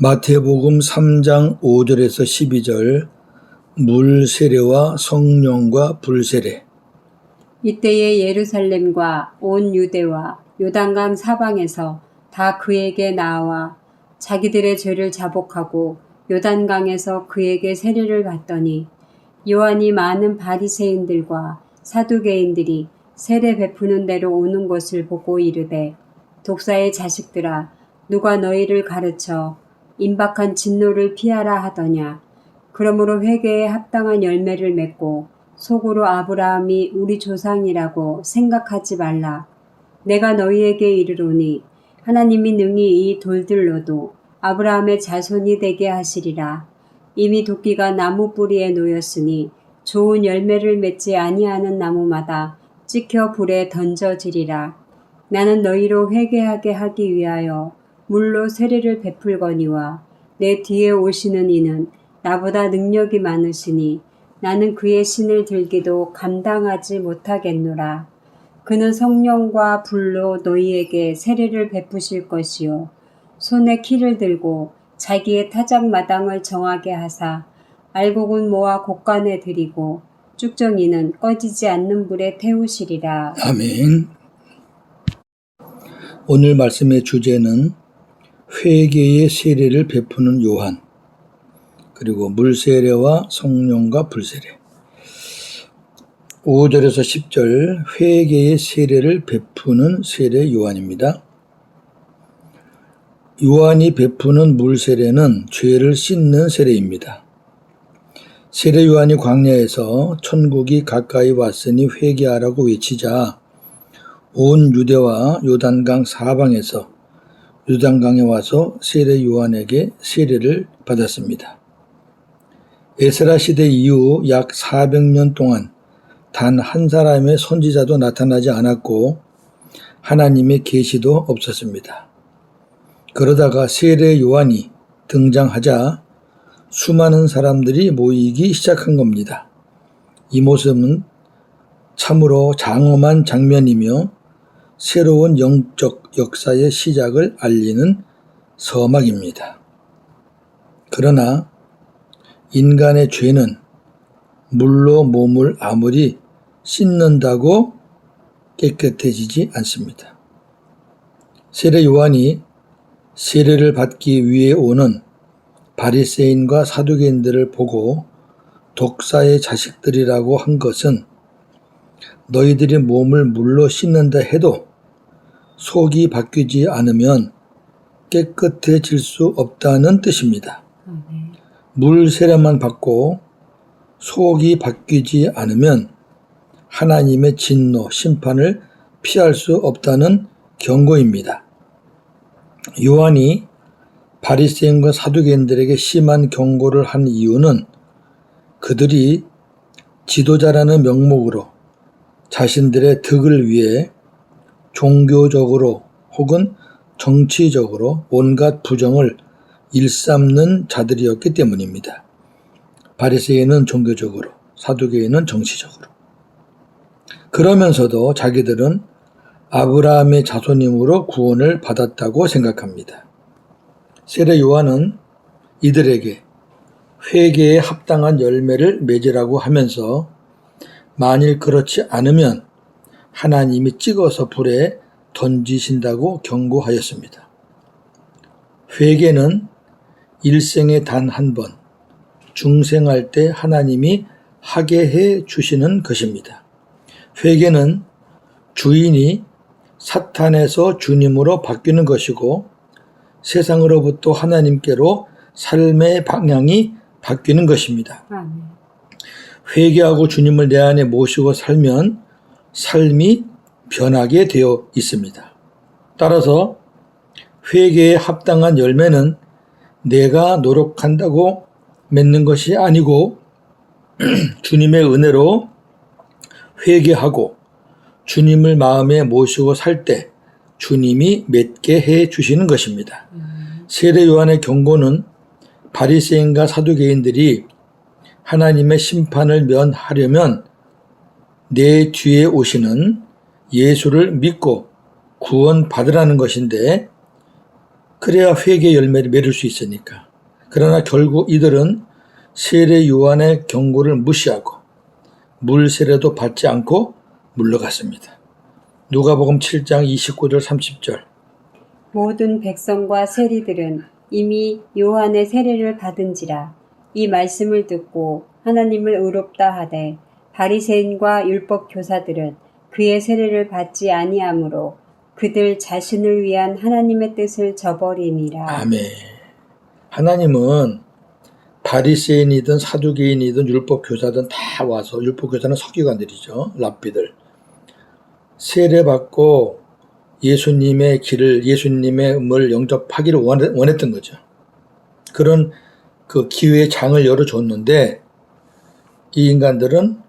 마태복음 3장 5절에서 12절 물 세례와 성령과 불 세례. 이때에 예루살렘과 온 유대와 요단강 사방에서 다 그에게 나와 자기들의 죄를 자복하고 요단강에서 그에게 세례를 받더니 요한이 많은 바리새인들과 사두개인들이 세례 베푸는 데로 오는 것을 보고 이르되 독사의 자식들아 누가 너희를 가르쳐 임박한 진노를 피하라 하더냐. 그러므로 회개에 합당한 열매를 맺고 속으로 아브라함이 우리 조상이라고 생각하지 말라. 내가 너희에게 이르노니 하나님이 능히 이 돌들로도 아브라함의 자손이 되게 하시리라. 이미 도끼가 나무 뿌리에 놓였으니 좋은 열매를 맺지 아니하는 나무마다 찍혀 불에 던져지리라. 나는 너희로 회개하게 하기 위하여 물로 세례를 베풀거니와 내 뒤에 오시는 이는 나보다 능력이 많으시니 나는 그의 신을 들기도 감당하지 못하겠노라. 그는 성령과 불로 너희에게 세례를 베푸실 것이요 손에 키를 들고 자기의 타작마당을 정하게 하사 알곡은 모아 곡간에 들이고 쭉정이는 꺼지지 않는 불에 태우시리라. 아멘. 오늘 말씀의 주제는 회개의 세례를 베푸는 요한, 그리고 물 세례와 성령과 불 세례. 5절에서 10절 회개의 세례를 베푸는 세례 요한입니다. 요한이 베푸는 물 세례는 죄를 씻는 세례입니다. 세례 요한이 광야에서 천국이 가까이 왔으니 회개하라고 외치자 온 유대와 요단강 사방에서 요단강에 와서 세례 요한에게 세례를 받았습니다. 에스라 시대 이후 약 400년 동안 단 한 사람의 선지자도 나타나지 않았고 하나님의 계시도 없었습니다. 그러다가 세례 요한이 등장하자 수많은 사람들이 모이기 시작한 겁니다. 이 모습은 참으로 장엄한 장면이며 새로운 영적 역사의 시작을 알리는 서막입니다. 그러나 인간의 죄는 물로 몸을 아무리 씻는다고 깨끗해지지 않습니다. 세례 요한이 세례를 받기 위해 오는 바리새인과 사두개인들을 보고 독사의 자식들이라고 한 것은 너희들이 몸을 물로 씻는다 해도 속이 바뀌지 않으면 깨끗해질 수 없다는 뜻입니다. 물 세례만 받고 속이 바뀌지 않으면 하나님의 진노, 심판을 피할 수 없다는 경고입니다. 요한이 바리새인과 사두개인들에게 심한 경고를 한 이유는 그들이 지도자라는 명목으로 자신들의 득을 위해 종교적으로 혹은 정치적으로 온갖 부정을 일삼는 자들이었기 때문입니다. 바리새인은 종교적으로, 사두개인은 정치적으로. 그러면서도 자기들은 아브라함의 자손임으로 구원을 받았다고 생각합니다. 세례 요한은 이들에게 회개에 합당한 열매를 맺으라고 하면서 만일 그렇지 않으면 하나님이 찍어서 불에 던지신다고 경고하였습니다. 회개는 일생에 단 한 번, 중생할 때 하나님이 하게 해 주시는 것입니다. 회개는 주인이 사탄에서 주님으로 바뀌는 것이고 세상으로부터 하나님께로 삶의 방향이 바뀌는 것입니다. 회개하고 주님을 내 안에 모시고 살면 삶이 변하게 되어 있습니다. 따라서 회개에 합당한 열매는 내가 노력한다고 맺는 것이 아니고 주님의 은혜로 회개하고 주님을 마음에 모시고 살 때 주님이 맺게 해 주시는 것입니다. 세례 요한의 경고는 바리새인과 사두개인들이 하나님의 심판을 면하려면 내 뒤에 오시는 예수를 믿고 구원 받으라는 것인데 그래야 회개 열매를 맺을 수 있으니까. 그러나 결국 이들은 세례 요한의 경고를 무시하고 물 세례도 받지 않고 물러갔습니다. 누가복음 7장 29절 30절. 모든 백성과 세리들은 이미 요한의 세례를 받은지라 이 말씀을 듣고 하나님을 의롭다 하되 바리새인과 율법 교사들은 그의 세례를 받지 아니하므로 그들 자신을 위한 하나님의 뜻을 저버리니라. 아멘. 하나님은 바리새인이든 사두개인이든 율법 교사든 다 와서, 율법 교사는 서기관들이죠. 랍비들. 세례받고 예수님의 길을, 예수님의 음을 영접하기를 원했던 거죠. 그런 그 기회의 장을 열어줬는데 이 인간들은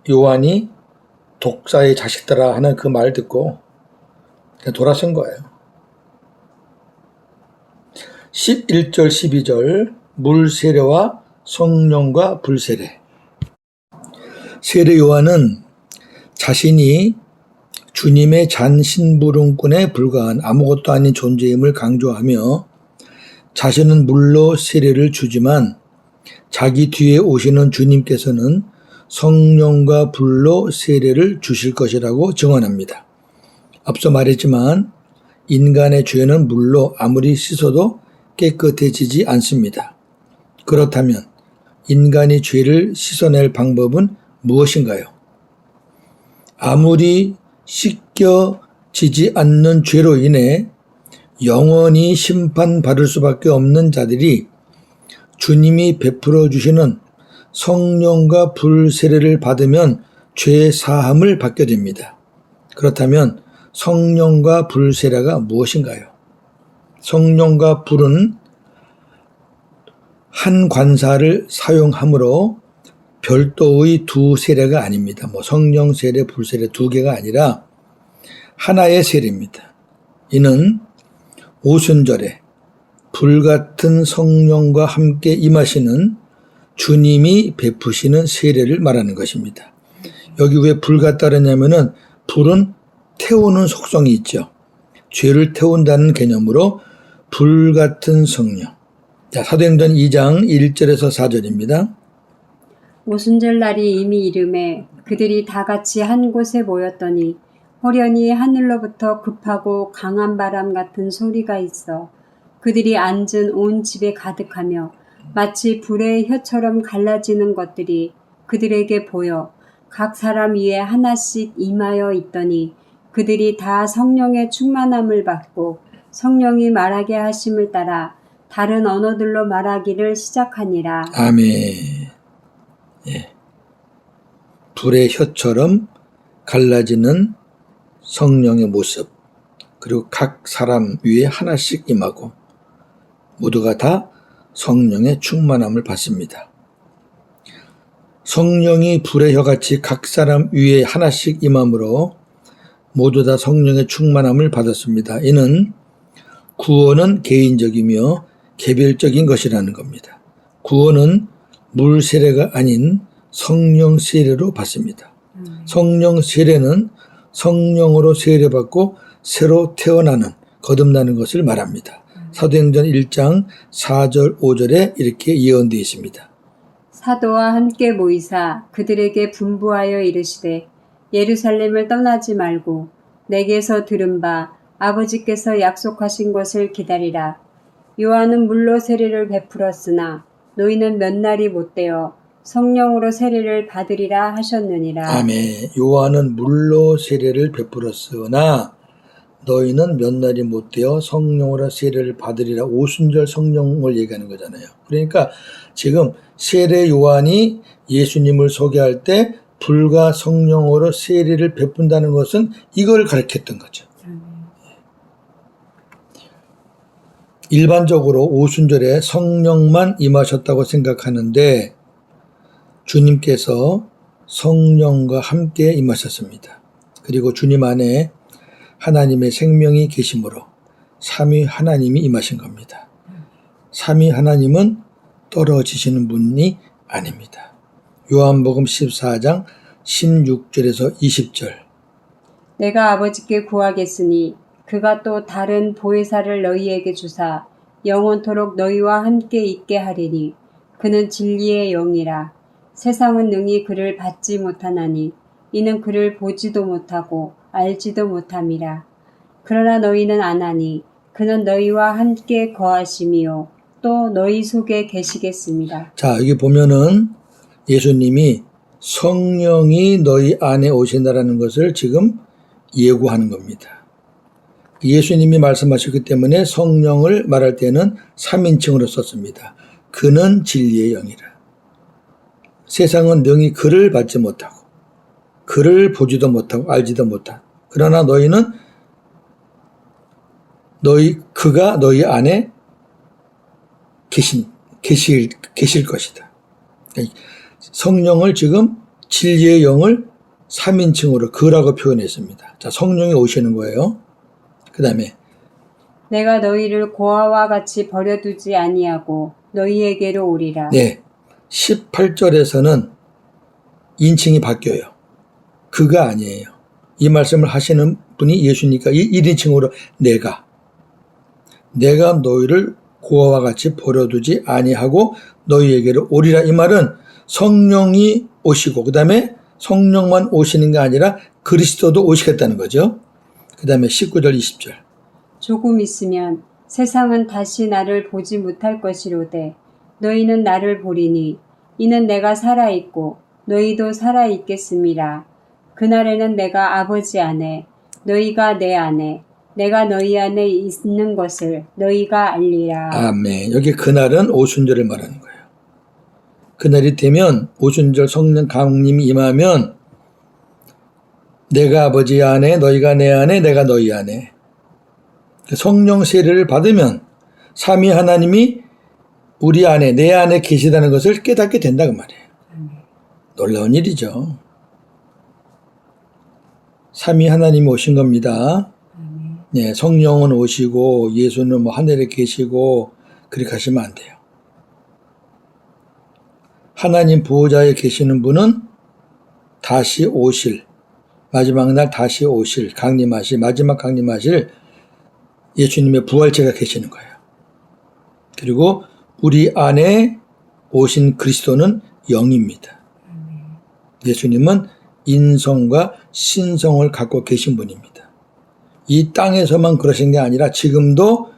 요한이 독사의 자식들아 하는 그 말 듣고 그냥 돌아선 거예요. 11절 12절 물 세례와 성령과 불 세례. 세례 요한은 자신이 주님의 잔심부름꾼에 불과한 아무것도 아닌 존재임을 강조하며 자신은 물로 세례를 주지만 자기 뒤에 오시는 주님께서는 성령과 불로 세례를 주실 것이라고 증언합니다. 앞서 말했지만 인간의 죄는 물로 아무리 씻어도 깨끗해지지 않습니다. 그렇다면 인간이 죄를 씻어낼 방법은 무엇인가요? 아무리 씻겨지지 않는 죄로 인해 영원히 심판받을 수밖에 없는 자들이 주님이 베풀어 주시는 성령과 불 세례를 받으면 죄 사함을 받게 됩니다. 그렇다면 성령과 불 세례가 무엇인가요? 성령과 불은 한 관사를 사용하므로 별도의 두 세례가 아닙니다. 성령 세례, 불 세례 두 개가 아니라 하나의 세례입니다. 이는 오순절에 불같은 성령과 함께 임하시는 주님이 베푸시는 세례를 말하는 것입니다. 여기 왜 불같다 그러냐면은 불은 태우는 속성이 있죠. 죄를 태운다는 개념으로 불같은 성령. 자, 사도행전 2장 1절에서 4절입니다. 오순절 날이 이미 이름에 그들이 다 같이 한 곳에 모였더니 호련히 하늘로부터 급하고 강한 바람 같은 소리가 있어 그들이 앉은 온 집에 가득하며 마치 불의 혀처럼 갈라지는 것들이 그들에게 보여 각 사람 위에 하나씩 임하여 있더니 그들이 다 성령의 충만함을 받고 성령이 말하게 하심을 따라 다른 언어들로 말하기를 시작하니라. 아멘. 예. 불의 혀처럼 갈라지는 성령의 모습, 그리고 각 사람 위에 하나씩 임하고 모두가 다 성령의 충만함을 받습니다. 성령이 불의 혀같이 각 사람 위에 하나씩 임함으로 모두 다 성령의 충만함을 받았습니다. 이는 구원은 개인적이며 개별적인 것이라는 겁니다. 구원은 물 세례가 아닌 성령 세례로 받습니다. 성령 세례는 성령으로 세례받고 새로 태어나는, 거듭나는 것을 말합니다. 사도행전 1장 4절 5절에 이렇게 예언되어 있습니다. 사도와 함께 모이사 그들에게 분부하여 이르시되 예루살렘을 떠나지 말고 내게서 들은 바 아버지께서 약속하신 것을 기다리라. 요한은 물로 세례를 베풀었으나 너희는 몇 날이 못되어 성령으로 세례를 받으리라 하셨느니라. 아멘. 요한은 물로 세례를 베풀었으나 너희는 몇 날이 못되어 성령으로 세례를 받으리라. 오순절 성령을 얘기하는 거잖아요. 그러니까 지금 세례 요한이 예수님을 소개할 때 불과 성령으로 세례를 베푼다는 것은 이걸 가르쳤던 거죠. 일반적으로 오순절에 성령만 임하셨다고 생각하는데 주님께서 성령과 함께 임하셨습니다. 그리고 주님 안에 하나님의 생명이 계심으로 삼위 하나님이 임하신 겁니다. 삼위 하나님은 떨어지시는 분이 아닙니다. 요한복음 14장 16절에서 20절. 내가 아버지께 구하겠으니 그가 또 다른 보혜사를 너희에게 주사 영원토록 너희와 함께 있게 하리니 그는 진리의 영이라. 세상은 능히 그를 받지 못하나니 이는 그를 보지도 못하고 알지도 못함이라. 그러나 너희는 아나니 그는 너희와 함께 거하심이요 또 너희 속에 계시겠습니다. 자, 여기 보면은 예수님이 성령이 너희 안에 오신다라는 것을 지금 예고하는 겁니다. 예수님이 말씀하셨기 때문에 성령을 말할 때는 3인칭으로 썼습니다. 그는 진리의 영이라. 세상은 능히 그를 받지 못하고 그를 보지도 못하고 알지도 못하고 그러나 너희는 그가 너희 안에 계실 것이다. 성령을 지금 진리의 영을 3인칭으로 그라고 표현했습니다. 자, 성령이 오시는 거예요. 그 다음에 내가 너희를 고아와 같이 버려두지 아니하고 너희에게로 오리라. 네, 18절에서는 인칭이 바뀌어요. 그가 아니에요. 이 말씀을 하시는 분이 예수니까 1인칭으로 내가 너희를 고아와 같이 버려두지 아니하고 너희에게로 오리라. 이 말은 성령이 오시고 그 다음에 성령만 오시는 게 아니라 그리스도도 오시겠다는 거죠. 그 다음에 19절 20절 조금 있으면 세상은 다시 나를 보지 못할 것이로되 너희는 나를 보리니 이는 내가 살아있고 너희도 살아있겠음이라. 그날에는 내가 아버지 안에 너희가 내 안에 내가 너희 안에 있는 것을 너희가 알리라. 아멘. 여기 그날은 오순절을 말하는 거예요. 그날이 되면 오순절 성령 강림이 임하면 내가 아버지 안에 너희가 내 안에 내가 너희 안에 성령 세례를 받으면 삼위 하나님이 우리 안에 내 안에 계시다는 것을 깨닫게 된다 그 말이에요. 놀라운 일이죠. 삼위 하나님이 오신 겁니다. 네, 성령은 오시고 예수는 뭐 하늘에 계시고 그렇게 하시면 안 돼요. 하나님 보호자에 계시는 분은 다시 오실 마지막 날 다시 오실 마지막 강림하실 예수님의 부활체가 계시는 거예요. 그리고 우리 안에 오신 그리스도는 영입니다. 예수님은 인성과 신성을 갖고 계신 분입니다. 이 땅에서만 그러신 게 아니라 지금도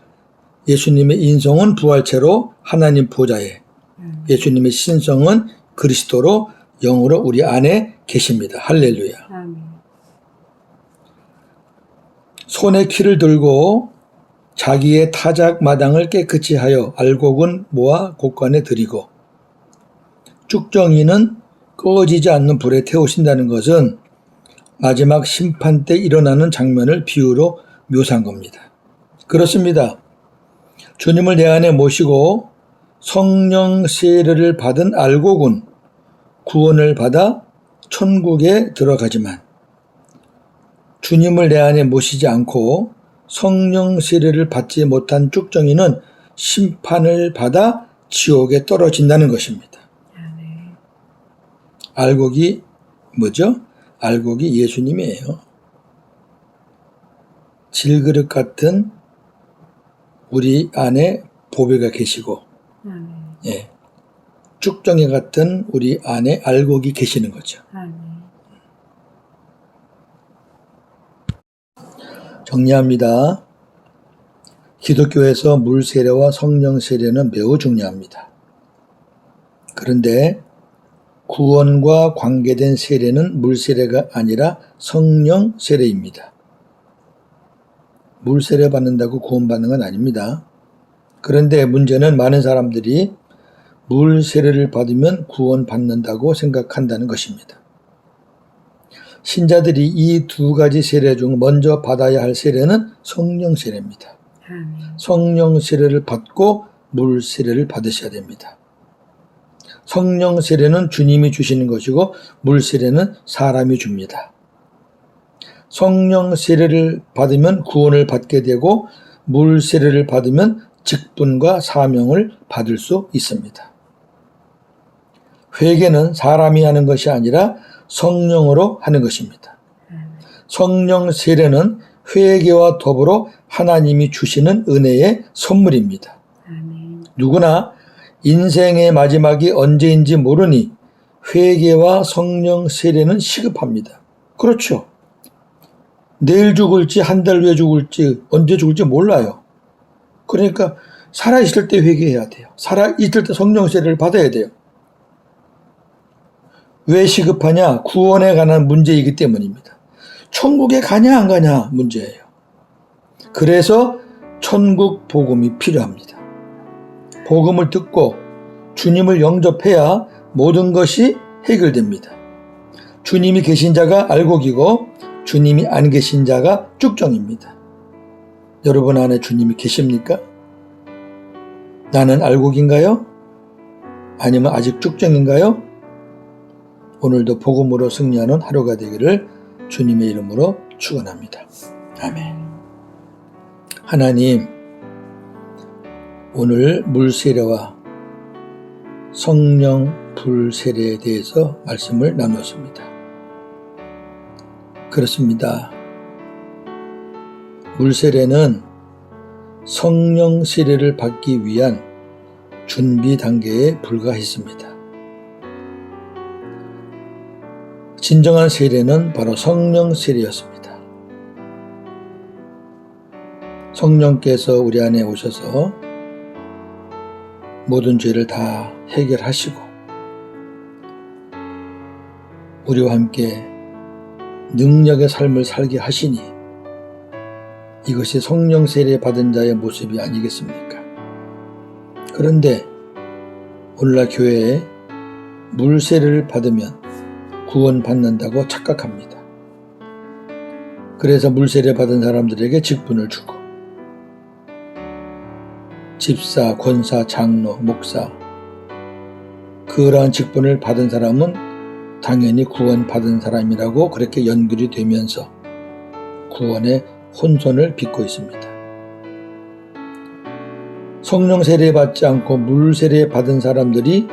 예수님의 인성은 부활체로 하나님 보좌에 예수님의 신성은 그리스도로 영으로 우리 안에 계십니다. 할렐루야. 아멘. 손에 키를 들고 자기의 타작 마당을 깨끗이 하여 알곡은 모아 곳간에 들이고 쭉정이는 꺼지지 않는 불에 태우신다는 것은 마지막 심판 때 일어나는 장면을 비유로 묘사한 겁니다. 그렇습니다. 주님을 내 안에 모시고 성령 세례를 받은 알곡은 구원을 받아 천국에 들어가지만 주님을 내 안에 모시지 않고 성령 세례를 받지 못한 쭉정이는 심판을 받아 지옥에 떨어진다는 것입니다. 알곡이 뭐죠? 알곡이 예수님이에요. 질그릇 같은 우리 안에 보배가 계시고 예, 쭉정이 같은 우리 안에 알곡이 계시는 거죠. 정리합니다. 기독교에서 물 세례와 성령 세례는 매우 중요합니다. 그런데 구원과 관계된 세례는 물 세례가 아니라 성령 세례입니다. 물 세례 받는다고 구원받는 건 아닙니다. 그런데 문제는 많은 사람들이 물 세례를 받으면 구원받는다고 생각한다는 것입니다. 신자들이 이 두 가지 세례 중 먼저 받아야 할 세례는 성령 세례입니다. 성령 세례를 받고 물 세례를 받으셔야 됩니다. 성령 세례는 주님이 주시는 것이고 물 세례는 사람이 줍니다. 성령 세례를 받으면 구원을 받게 되고 물 세례를 받으면 직분과 사명을 받을 수 있습니다. 회개는 사람이 하는 것이 아니라 성령으로 하는 것입니다. 성령 세례는 회개와 더불어 하나님이 주시는 은혜의 선물입니다. 아멘. 누구나 인생의 마지막이 언제인지 모르니 회개와 성령 세례는 시급합니다. 그렇죠. 내일 죽을지 한 달 후에 죽을지 언제 죽을지 몰라요. 그러니까 살아있을 때 회개해야 돼요. 살아있을 때 성령 세례를 받아야 돼요. 왜 시급하냐? 구원에 관한 문제이기 때문입니다. 천국에 가냐 안 가냐 문제예요. 그래서 천국 복음이 필요합니다. 복음을 듣고 주님을 영접해야 모든 것이 해결됩니다. 주님이 계신 자가 알곡이고 주님이 안 계신 자가 쭉정입니다. 여러분 안에 주님이 계십니까? 나는 알곡인가요? 아니면 아직 쭉정인가요? 오늘도 복음으로 승리하는 하루가 되기를 주님의 이름으로 축원합니다. 아멘. 하나님, 오늘 물세례와 성령 불세례에 대해서 말씀을 나누었습니다. 그렇습니다. 물세례는 성령 세례를 받기 위한 준비 단계에 불과했습니다. 진정한 세례는 바로 성령 세례였습니다. 성령께서 우리 안에 오셔서 모든 죄를 다 해결하시고 우리와 함께 능력의 삶을 살게 하시니 이것이 성령 세례 받은 자의 모습이 아니겠습니까? 그런데 오늘날 교회에 물 세례를 받으면 구원받는다고 착각합니다. 그래서 물 세례 받은 사람들에게 직분을 주고 집사, 권사, 장로, 목사 그러한 직분을 받은 사람은 당연히 구원받은 사람이라고 그렇게 연결이 되면서 구원의 혼선을 빚고 있습니다. 성령 세례 받지 않고 물 세례 받은 사람들이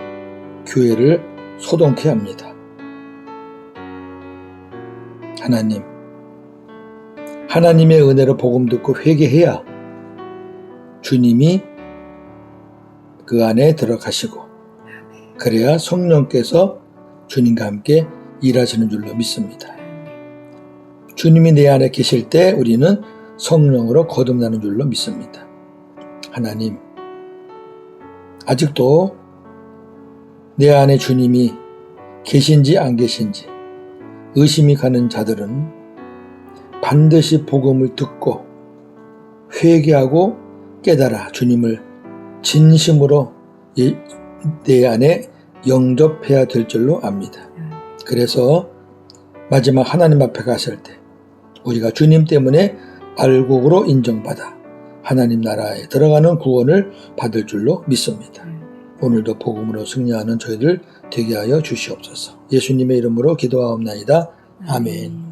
교회를 소동케 합니다. 하나님의 은혜로 복음 듣고 회개해야 주님이 그 안에 들어가시고 그래야 성령께서 주님과 함께 일하시는 줄로 믿습니다. 주님이 내 안에 계실 때 우리는 성령으로 거듭나는 줄로 믿습니다. 하나님, 아직도 내 안에 주님이 계신지 안 계신지 의심이 가는 자들은 반드시 복음을 듣고 회개하고 깨달아 주님을 진심으로 내 안에 영접해야 될 줄로 압니다. 그래서 마지막 하나님 앞에 갔을 때 우리가 주님 때문에 알곡으로 인정받아 하나님 나라에 들어가는 구원을 받을 줄로 믿습니다. 오늘도 복음으로 승리하는 저희들 되게 하여 주시옵소서. 예수님의 이름으로 기도하옵나이다. 아멘.